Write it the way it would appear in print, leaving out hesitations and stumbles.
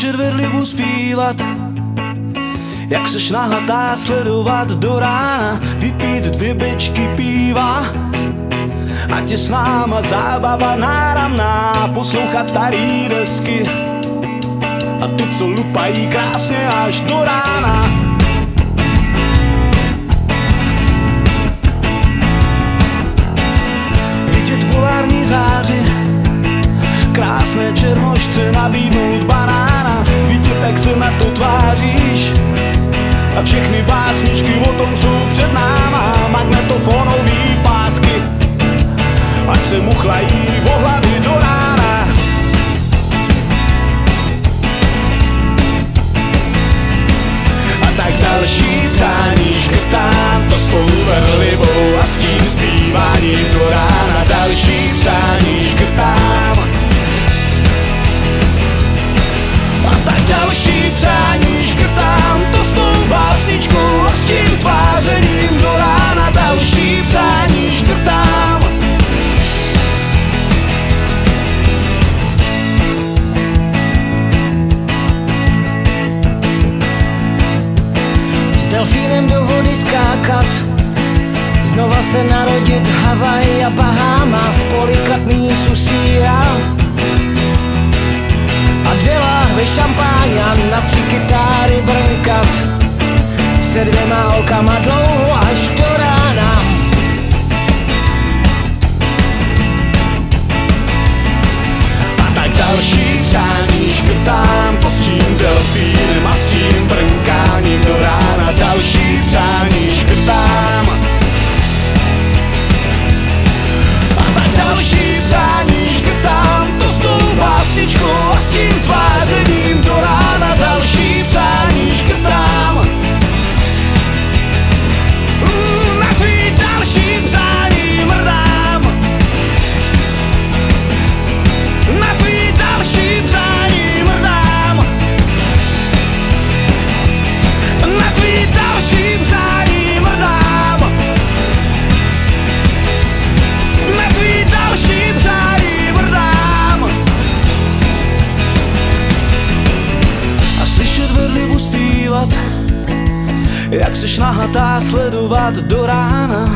slyšet vedlivu zpívat, jak seš nahatá sledovat do rána, vypít 2 bečky piva, ať je s náma zábava náramná, poslouchat starý desky a ty, co lupají krásně až do rána. Vidět polární záři, krásné černošce nabídnout banána, vidět, jak se na to tváříš a všechny básničky o tom jsou před náma. Magnetofonový pásky, ať se muchlají o hlavy do rána. A tak další přání škrtám, to s tou verlivou a s tím zpíváním do rána. Další přání škrtám, a tak další přání škrtám, to s tou básničkou a s tím tvářením do rána. Další přání škrtám. S delfínem do vody skákat, znova se narodit Havaj a Bahamas, polikat míň susíra a 2 láhve šampáňa na 3 kytáry brnkat, se 2 okama dlouho až do rána. A tak další přání škrtám, to s tím delfínem a s tím brnkáním do rána. Další přání škrtám, a tak další přání škrtám, to s tou básničkou a s tím tvářením do rána. Další přání škrtám. Na tvý další přání mrdám, na tvý další přání mrdám, na tvý další přání mrdám, na tvý další přání mrdám. A slyšet vedlivu zpívat, jak seš nahatá sledovat do rána.